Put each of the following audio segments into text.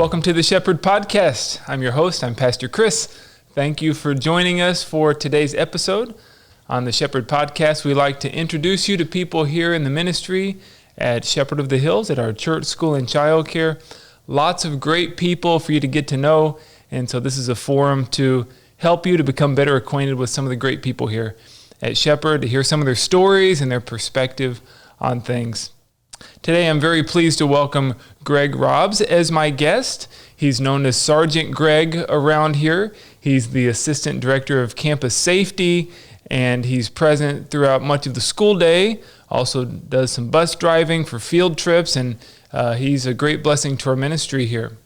Welcome to the Shepherd Podcast. I'm your host. I'm Pastor Chris. Thank you for joining us for today's episode. On the Shepherd Podcast, we like to introduce you to people here in the ministry at Shepherd of the Hills, at our church, school, and childcare. Lots of great people for you to get to know, and so this is a forum to help you to become better acquainted with some of the great people here at Shepherd, to hear some of their stories and their perspective on things. Today, I'm very pleased to welcome Greg Robbs as my guest. He's known as Sergeant Greg around here. He's the Assistant Director of Campus Safety, and he's present throughout much of the school day, also does some bus driving for field trips, and he's a great blessing to our ministry here.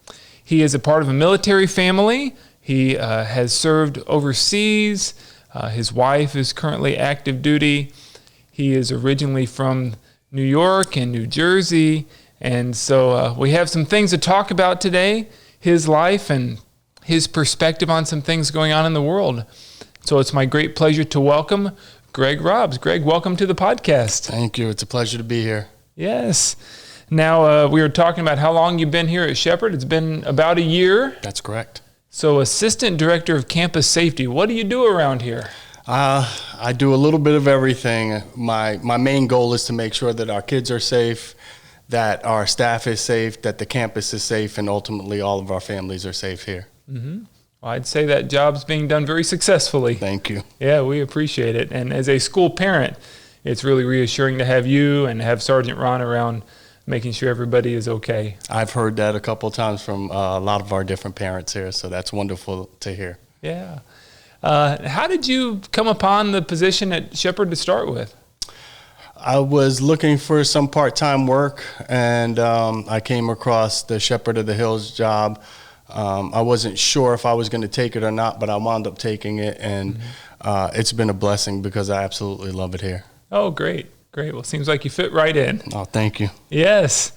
He is a part of a military family. He has served overseas. His wife is currently active duty. He is originally from New York and New Jersey, and so we have some things to talk about today, his life and his perspective on some things going on in the world. So it's my great pleasure to welcome Greg Robbs. Greg, welcome to the podcast. Thank you. It's a pleasure to be here. Yes. Now, we were talking about how long you've been here at Shepherd. It's been about a year. That's correct. So Assistant Director of Campus Safety, what do you do around here? I do a little bit of everything. My main goal is to make sure that our kids are safe, that our staff is safe, that the campus is safe, and ultimately all of our families are safe here. Mm-hmm. Well, I'd say that job's being done very successfully. Thank you. Yeah, we appreciate it. And as a school parent, it's really reassuring to have you and have Sergeant Ron around making sure everybody is okay. I've heard that a couple of times from a lot of our different parents here, so that's wonderful to hear. Yeah. How did you come upon the position at Shepherd to start with? I was looking for some part-time work, and I came across the Shepherd of the Hills job. I wasn't sure if I was going to take it or not, but I wound up taking it, and it's been a blessing because I absolutely love it here. Oh, great. Great. Well, it seems like you fit right in. Oh, thank you. Yes.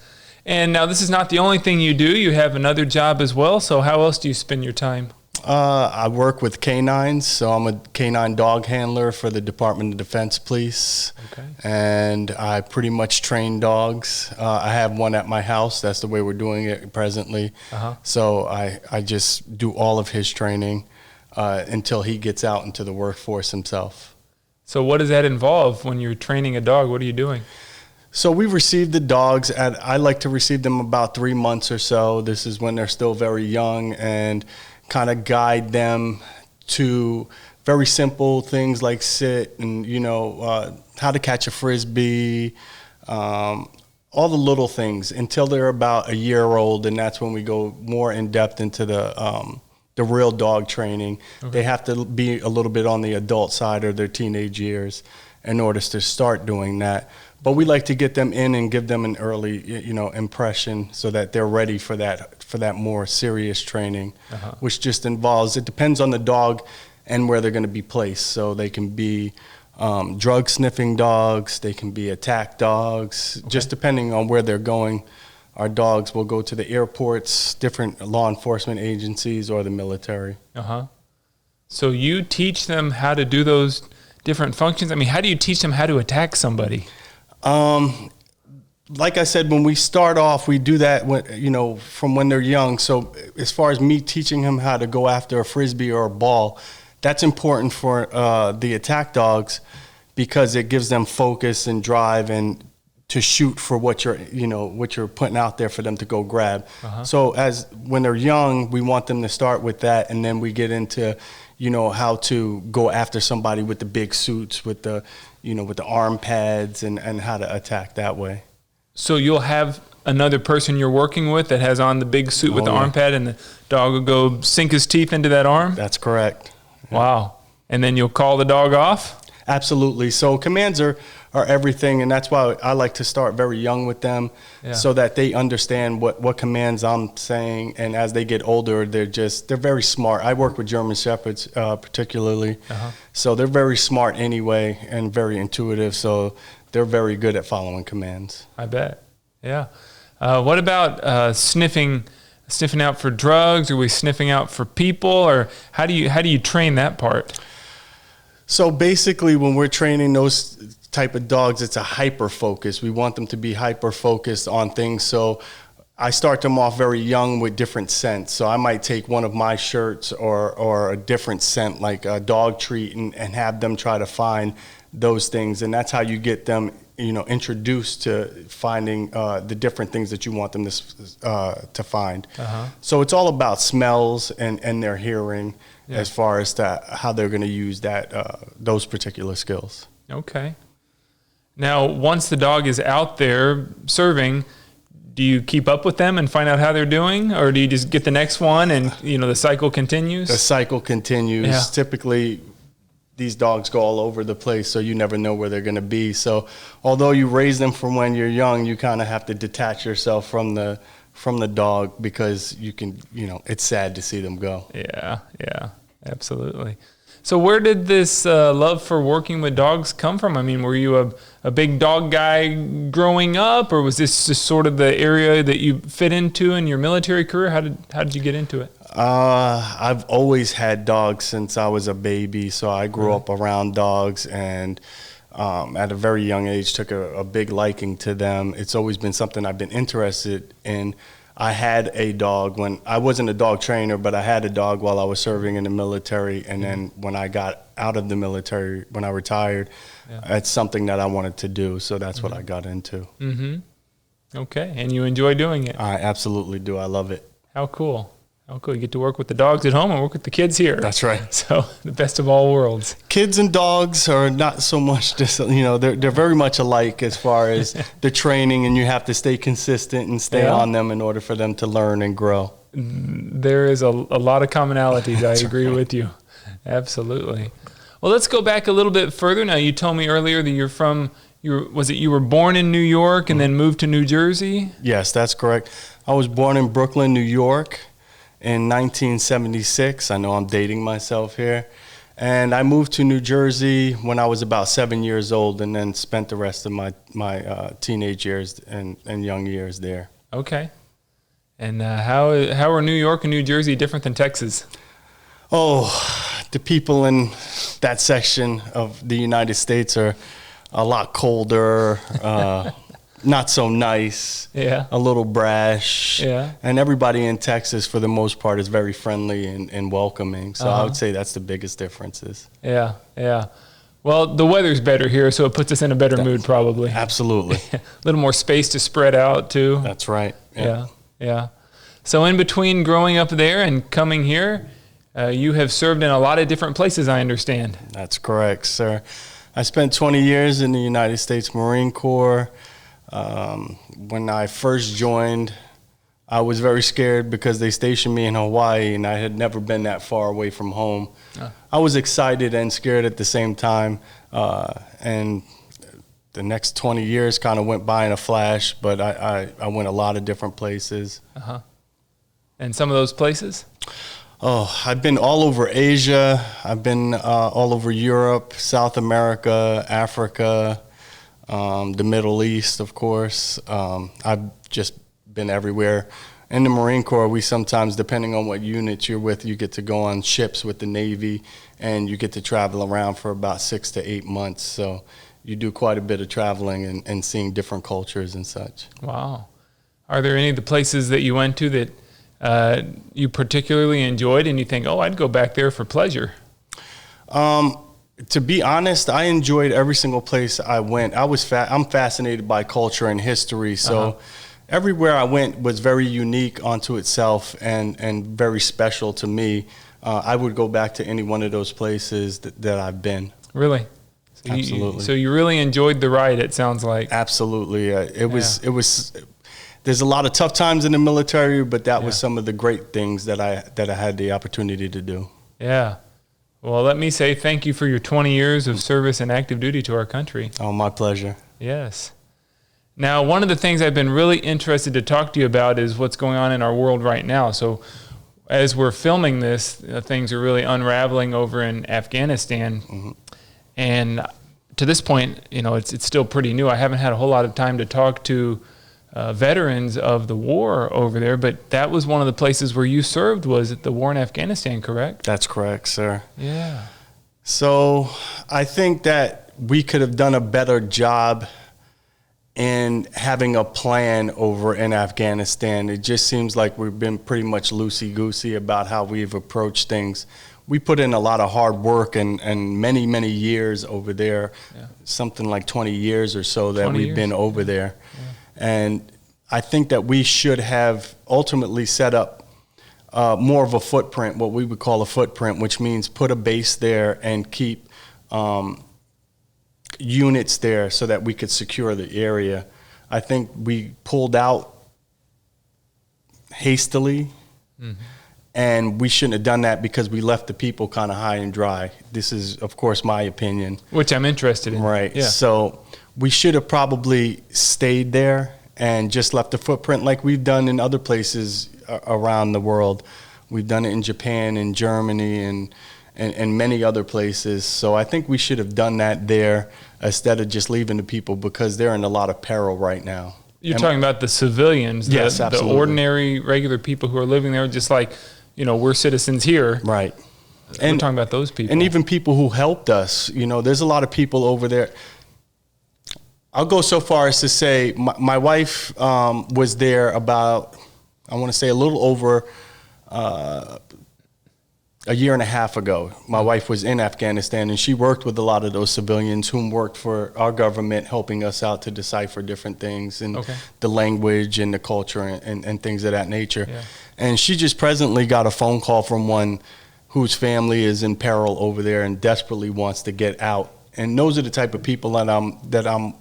And now this is not the only thing you do. You have another job as well. So how else do you spend your time? I work with canines, so I'm a canine dog handler for the Department of Defense Police. Okay. And I pretty much train dogs. I have one at my house. That's the way we're doing it presently. So I just do all of his training until he gets out into the workforce himself. So what does that involve when you're training a dog? What are you doing? So we receive the dogs I like to receive them about 3 months or so. This is when they're still very young, and kind of guide them to very simple things like sit and, how to catch a Frisbee, all the little things until they're about a year old. And that's when we go more in depth into the real dog training. Okay. They have to be a little bit on the adult side of their teenage years in order to start doing that. But we like to get them in and give them an early, impression so that they're ready for that more serious training, which just involves, it depends on the dog and where they're going to be placed. So they can be drug sniffing dogs, they can be attack dogs, just depending on where they're going. Our dogs will go to the airports, different law enforcement agencies, or the military. So you teach them how to do those different functions? I mean, how do you teach them how to attack somebody? Like I said, when we start off, we do that when, from when they're young. So as far as me teaching him how to go after a Frisbee or a ball, that's important for the attack dogs because it gives them focus and drive and to shoot for what you're putting out there for them to go grab. So when they're young, we want them to start with that, and then we get into how to go after somebody with the big suits, with the arm pads, and how to attack that way. So you'll have another person you're working with that has on the big suit with the arm pad, and the dog will go sink his teeth into that arm? That's correct. Yeah. Wow. And then you'll call the dog off? Absolutely. So commands are everything, and that's why I like to start very young with them, so that they understand what commands I'm saying, and as they get older, they're very smart. I work with German Shepherds particularly, so they're very smart anyway and very intuitive, so they're very good at following commands. I bet. Yeah. What about sniffing out for drugs? Are we sniffing out for people, or how do you train that part? So basically, when we're training those type of dogs, it's a hyper focus. We want them to be hyper focused on things. So I start them off very young with different scents. So I might take one of my shirts or a different scent like a dog treat and have them try to find those things. And that's how you get them, introduced to finding the different things that you want them to find. So it's all about smells and their hearing as far as how they're going to use those particular skills. Okay. Now, once the dog is out there serving, do you keep up with them and find out how they're doing, or do you just get the next one and the cycle continues? The cycle continues. Yeah. Typically, these dogs go all over the place, so you never know where they're going to be. So, although you raise them from when you're young, you kind of have to detach yourself from the dog because you can, it's sad to see them go. Yeah, absolutely. So where did this love for working with dogs come from? I mean, were you a big dog guy growing up, or was this just sort of the area that you fit into in your military career? How did you get into it? I've always had dogs since I was a baby, so I grew up around dogs and at a very young age took a big liking to them. It's always been something I've been interested in. I had a dog when I wasn't a dog trainer, but I had a dog while I was serving in the military. And then when I got out of the military, when I retired, it's something that I wanted to do. So that's what I got into. Okay. And you enjoy doing it? I absolutely do. I love it. How cool. Oh, cool. You get to work with the dogs at home and work with the kids here. That's right. So the best of all worlds. Kids and dogs are not so much just, they're very much alike as far as the training, and you have to stay consistent and stay on them in order for them to learn and grow. There is a lot of commonalities. I agree with you. Absolutely. Well, let's go back a little bit further. Now, you told me earlier that you were born in New York and then moved to New Jersey? Yes, that's correct. I was born in Brooklyn, New York, in 1976. I know I'm dating myself here. And I moved to New Jersey when I was about 7 years old, and then spent the rest of my teenage years and young years there. Okay. And how are New York and New Jersey different than Texas? Oh, the people in that section of the United States are a lot colder, not so nice, a little brash. And everybody in Texas, for the most part, is very friendly and welcoming. So I would say that's the biggest differences. Yeah. Well, the weather's better here, so it puts us in a better mood probably. Absolutely. A little more space to spread out too. That's right. Yeah. So in between growing up there and coming here, you have served in a lot of different places, I understand. That's correct, sir. I spent 20 years in the United States Marine Corps. When I first joined, I was very scared because they stationed me in Hawaii and I had never been that far away from home. I was excited and scared at the same time. And the next 20 years kind of went by in a flash, but I went a lot of different places. And some of those places? Oh, I've been all over Asia. I've been all over Europe, South America, Africa, the Middle East, of course. I've just been everywhere. In the Marine Corps, we sometimes, depending on what unit you're with, you get to go on ships with the Navy, and you get to travel around for about 6 to 8 months. So you do quite a bit of traveling and seeing different cultures and such. Wow. Are there any of the places that you went to that you particularly enjoyed and you think, oh, I'd go back there for pleasure? To be honest, I enjoyed every single place I went. I'm fascinated by culture and history, so everywhere I went was very unique unto itself and very special to me. I would go back to any one of those places that I've been. Really? So Absolutely. So you really enjoyed the ride, it sounds like. Absolutely. It was. There's a lot of tough times in the military, but that was some of the great things that I had the opportunity to do. Yeah. Well, let me say thank you for your 20 years of service and active duty to our country. Oh, my pleasure. Yes. Now, one of the things I've been really interested to talk to you about is what's going on in our world right now. So as we're filming this, things are really unraveling over in Afghanistan. And to this point, it's still pretty new. I haven't had a whole lot of time to talk to veterans of the war over there, but that was one of the places where you served, was at the war in Afghanistan, correct? That's correct, sir. Yeah. So I think that we could have done a better job in having a plan over in Afghanistan. It just seems like we've been pretty much loosey-goosey about how we've approached things. We put in a lot of hard work and many, many years over there, something like 20 years or so that we've been over there. And I think that we should have ultimately set up more of a footprint, what we would call a footprint, which means put a base there and keep units there so that we could secure the area. I think we pulled out hastily, and we shouldn't have done that because we left the people kind of high and dry. This is, of course, my opinion. Which I'm interested in. Right. Yeah. So we should have probably stayed there and just left a footprint like we've done in other places around the world. We've done it in Japan and Germany and many other places. So I think we should have done that there instead of just leaving the people because they're in a lot of peril right now. You're talking about the civilians, yes, the absolutely. Ordinary, regular people who are living there, just like, we're citizens here. Right. And we're talking about those people. And even people who helped us. There's a lot of people over there. I'll go so far as to say my wife was there about, I want to say a little over a year and a half ago. My wife was in Afghanistan, and she worked with a lot of those civilians whom worked for our government, helping us out to decipher different things and the language and the culture and things of that nature. Yeah. And she just presently got a phone call from one whose family is in peril over there and desperately wants to get out. And those are the type of people that I'm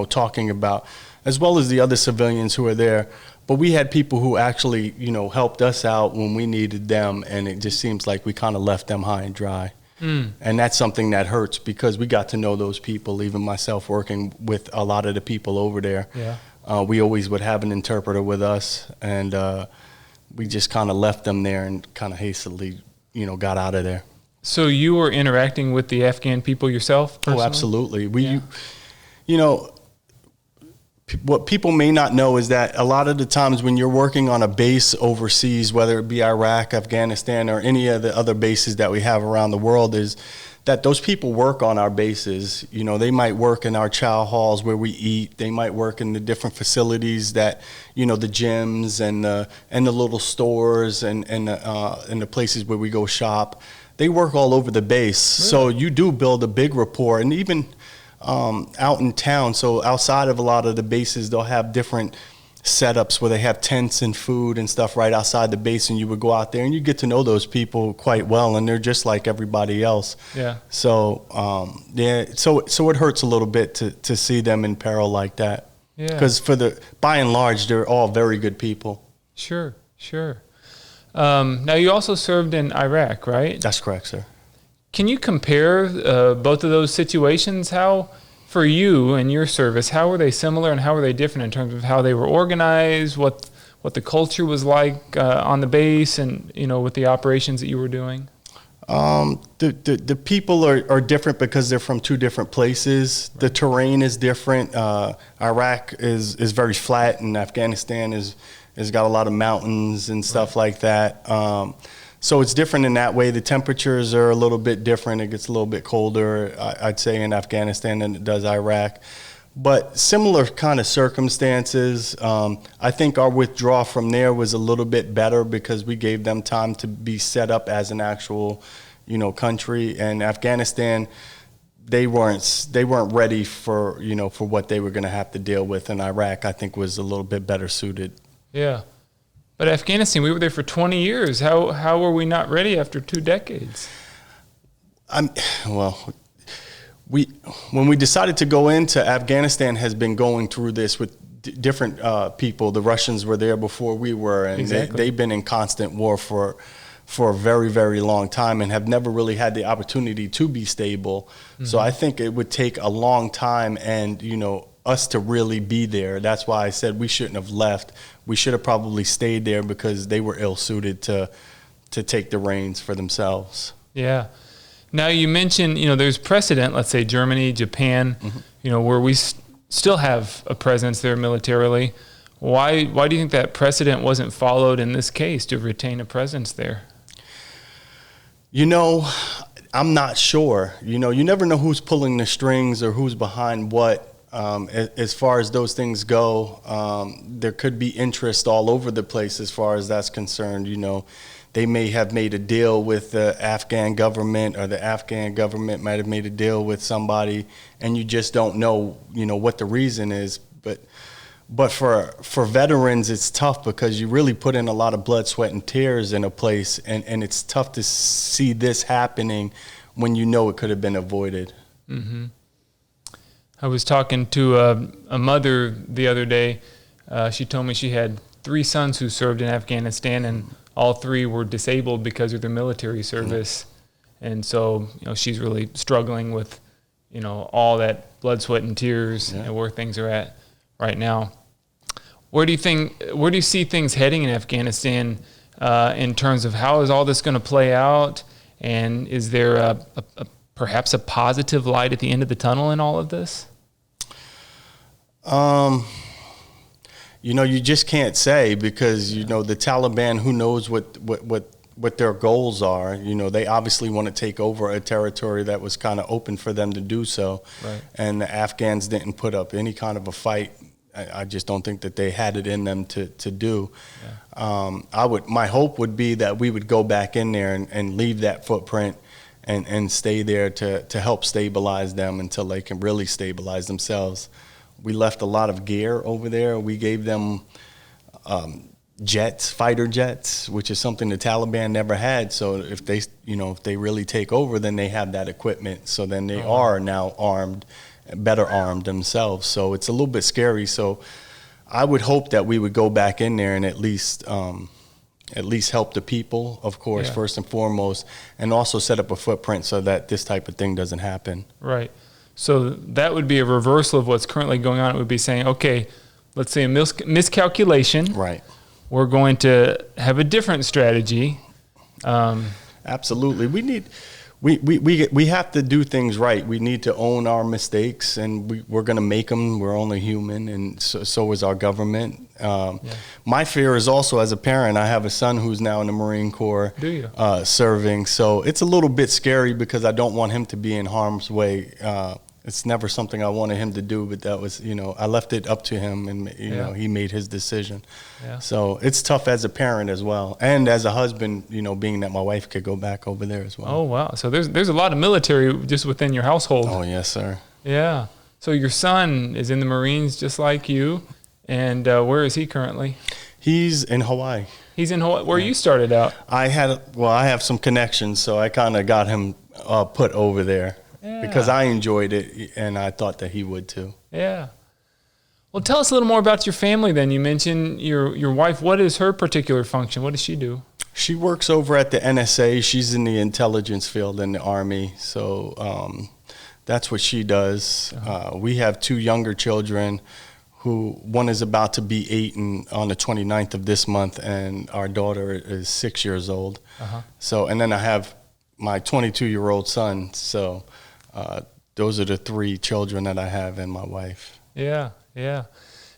talking about, as well as the other civilians who are there. But we had people who actually, helped us out when we needed them, and it just seems like we kind of left them high and dry. And that's something that hurts because we got to know those people, even myself working with a lot of the people over there. Yeah. We always would have an interpreter with us, and we just kind of left them there and kind of hastily, got out of there. So you were interacting with the Afghan people yourself personally? Oh, absolutely. What people may not know is that a lot of the times when you're working on a base overseas, whether it be Iraq, Afghanistan, or any of the other bases that we have around the world, is that those people work on our bases. They might work in our chow halls where we eat. They might work in the different facilities that, the gyms and the little stores and the places where we go shop. They work all over the base. Really? So you do build a big rapport. And even out in town, so outside of a lot of the bases, they'll have different setups where they have tents and food and stuff right outside the base, and you would go out there and you get to know those people quite well, and they're just like everybody else. Yeah. So so it hurts a little bit to see them in peril like that. Yeah. Because by and large, they're all very good people. Sure. Now you also served in Iraq, right? That's correct, sir. Can you compare both of those situations? How, for you and your service, how were they similar and how were they different in terms of how they were organized, what the culture was like on the base, and with the operations that you were doing? The people are different because they're from two different places. Right. The terrain is different. Iraq is very flat, and Afghanistan has got a lot of mountains and stuff like that. So it's different in that way. The temperatures are a little bit different. It gets a little bit colder, I'd say, in Afghanistan than it does Iraq. But similar kind of circumstances. I think our withdrawal from there was a little bit better because we gave them time to be set up as an actual, country. And Afghanistan, they weren't ready for what they were going to have to deal with. And Iraq, I think, was a little bit better suited. Yeah. But Afghanistan, we were there for 20 years. How were we not ready after 2 decades? When we decided to go into Afghanistan, has been going through this with different people. The Russians were there before we were, and exactly. They've been in constant war for a very, very long time and have never really had the opportunity to be stable. Mm-hmm. So I think it would take a long time and, us to really be there. That's why I said we shouldn't have left. We should have probably stayed there because they were ill-suited to take the reins for themselves. Yeah. Now you mentioned, there's precedent, let's say Germany, Japan, mm-hmm. Where we still have a presence there militarily. Why do you think that precedent wasn't followed in this case to retain a presence there? I'm not sure. You never know who's pulling the strings or who's behind what. As far as those things go, there could be interest all over the place as far as that's concerned. They may have made a deal with the Afghan government, or the Afghan government might have made a deal with somebody, and you just don't know, what the reason is. But for veterans, it's tough because you really put in a lot of blood, sweat, and tears in a place, and it's tough to see this happening when it could have been avoided. Mm-hmm. I was talking to a mother the other day. She told me she had 3 sons who served in Afghanistan, and all 3 were disabled because of their military service. And so, she's really struggling with, all that blood, sweat, and tears, and where things are at right now. Where do you see things heading in Afghanistan in terms of how is all this going to play out? And is there perhaps a positive light at the end of the tunnel in all of this? You just can't say because, the Taliban, who knows what their goals are. They obviously want to take over a territory that was kind of open for them to do so. Right. And the Afghans didn't put up any kind of a fight. I just don't think that they had it in them to do. Yeah. My hope would be that we would go back in there and leave that footprint and stay there to help stabilize them until they can really stabilize themselves. We left a lot of gear over there. We gave them jets, fighter jets, which is something the Taliban never had. So if they really take over, then they have that equipment. So then they are now better armed themselves. So it's a little bit scary. So I would hope that we would go back in there and at least help the people, of course, first and foremost, and also set up a footprint so that this type of thing doesn't happen. Right. So that would be a reversal of what's currently going on. It would be saying, okay, let's say a miscalculation. Right. We're going to have a different strategy. Absolutely. We have to do things right. We need to own our mistakes, and we're going to make them. We're only human, and so is our government. My fear is also, as a parent, I have a son who's now in the Marine Corps. Do you? Serving. So it's a little bit scary because I don't want him to be in harm's way. It's never something I wanted him to do, but that was, I left it up to him, and he made his decision. Yeah. So it's tough as a parent as well, and as a husband, being that my wife could go back over there as well. Oh wow! So there's a lot of military just within your household. Oh yes, sir. Yeah. So your son is in the Marines just like you, and where is he currently? He's in Hawaii. He's in Hawaii. Where you started out? I have some connections, so I kind of got him put over there. Yeah. Because I enjoyed it, and I thought that he would too. Yeah. Well, tell us a little more about your family then. You mentioned your wife. What is her particular function? What does she do? She works over at the NSA. She's in the intelligence field in the Army. So that's what she does. Uh-huh. We have 2 younger children who one is about to be 8 on the 29th of this month, and our daughter is 6 years old. Uh-huh. So, and then I have my 22-year-old son. So those are the 3 children that I have and my wife. Yeah, yeah.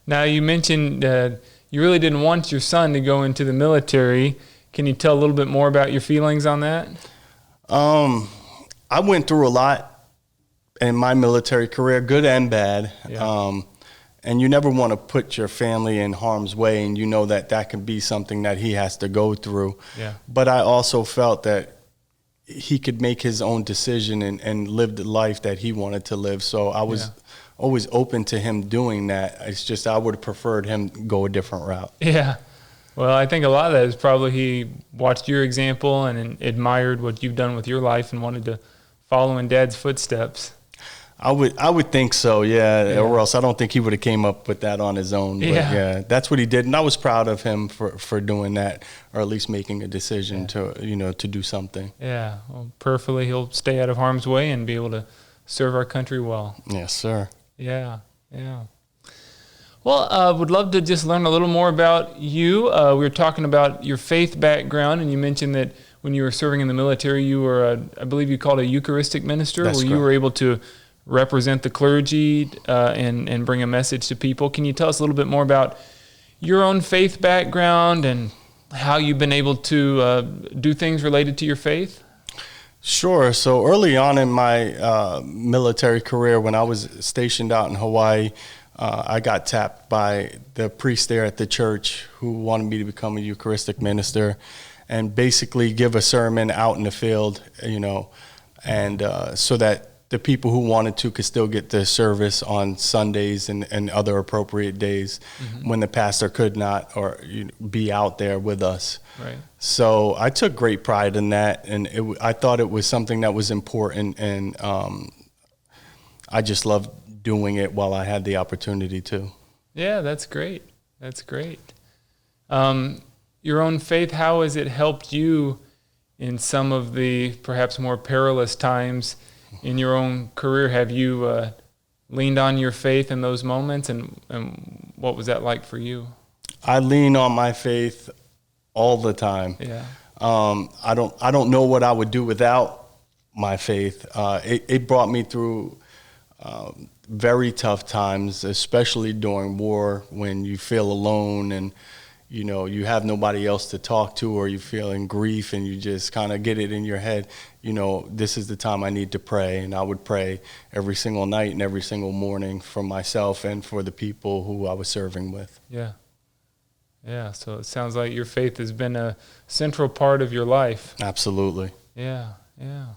Now, you mentioned you really didn't want your son to go into the military. Can you tell a little bit more about your feelings on that? I went through a lot in my military career, good and bad. Yeah. And you never want to put your family in harm's way, and that can be something that he has to go through. Yeah. But I also felt that he could make his own decision and live the life that he wanted to live. So I was always open to him doing that. It's just I would have preferred him go a different route. Yeah. Well, I think a lot of that is probably he watched your example and admired what you've done with your life and wanted to follow in Dad's footsteps. I would think so, yeah. Or else I don't think he would have came up with that on his own. But yeah, that's what he did, and I was proud of him for doing that, or at least making a decision to do something. Yeah, well, prayerfully he'll stay out of harm's way and be able to serve our country well. Yes, sir. Yeah. Well, would love to just learn a little more about you. We were talking about your faith background, and you mentioned that when you were serving in the military, you were, I believe you called a Eucharistic minister, That's where correct. You were able to represent the clergy and bring a message to people. Can you tell us a little bit more about your own faith background and how you've been able to do things related to your faith? Sure. So early on in my military career, when I was stationed out in Hawaii, I got tapped by the priest there at the church who wanted me to become a Eucharistic minister and basically give a sermon out in the field, and so that the people who wanted to could still get the service on Sundays and other appropriate days when the pastor could not or be out there with us. Right. So I took great pride in that, and I thought it was something that was important, and I just loved doing it while I had the opportunity to. Yeah, that's great. That's great. Your own faith, how has it helped you in some of the perhaps more perilous times in your own career? Have you leaned on your faith in those moments, and what was that like for you? I lean on my faith all the time. Yeah. I don't know what I would do without my faith. It brought me through very tough times, especially during war when you feel alone and you have nobody else to talk to, or you feel in grief and you just kind of get it in your head, this is the time I need to pray. And I would pray every single night and every single morning for myself and for the people who I was serving with. Yeah. Yeah. So it sounds like your faith has been a central part of your life. Absolutely. Yeah. Yeah.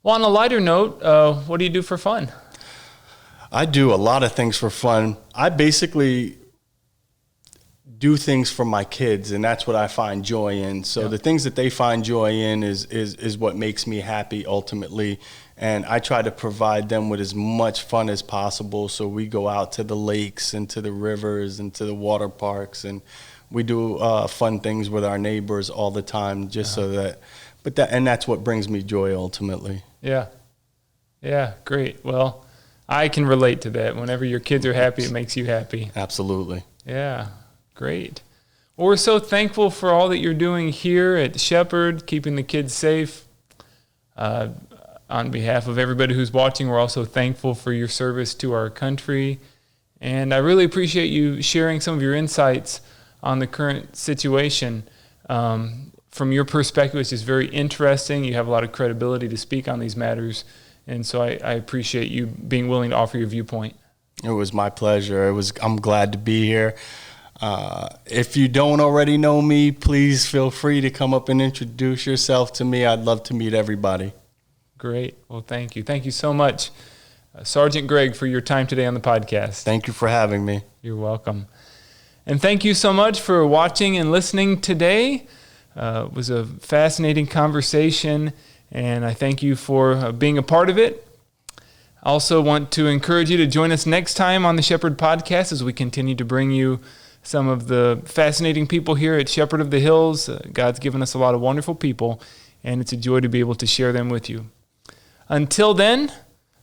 Well, on a lighter note, what do you do for fun? I do a lot of things for fun. I basically do things for my kids, and that's what I find joy in. So the things that they find joy in is what makes me happy ultimately. And I try to provide them with as much fun as possible. So we go out to the lakes and to the rivers and to the water parks, and we do fun things with our neighbors all the time, just so that. And that's what brings me joy ultimately. Yeah. Yeah. Great. Well, I can relate to that. Whenever your kids are happy, it makes you happy. Absolutely. Yeah. Great. Well, we're so thankful for all that you're doing here at Shepherd, keeping the kids safe. On behalf of everybody who's watching, we're also thankful for your service to our country. And I really appreciate you sharing some of your insights on the current situation. From your perspective, it's just very interesting. You have a lot of credibility to speak on these matters. And so I appreciate you being willing to offer your viewpoint. It was my pleasure. I'm glad to be here. If you don't already know me, please feel free to come up and introduce yourself to me. I'd love to meet everybody. Great. Well, thank you. Thank you so much, Sergeant Greg, for your time today on the podcast. Thank you for having me. You're welcome. And thank you so much for watching and listening today. It was a fascinating conversation, and I thank you for being a part of it. I also want to encourage you to join us next time on the Shepherd Podcast as we continue to bring you some of the fascinating people here at Shepherd of the Hills. God's given us a lot of wonderful people, and it's a joy to be able to share them with you. Until then,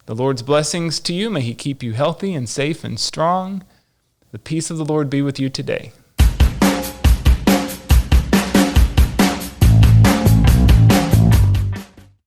the Lord's blessings to you. May He keep you healthy and safe and strong. The peace of the Lord be with you today.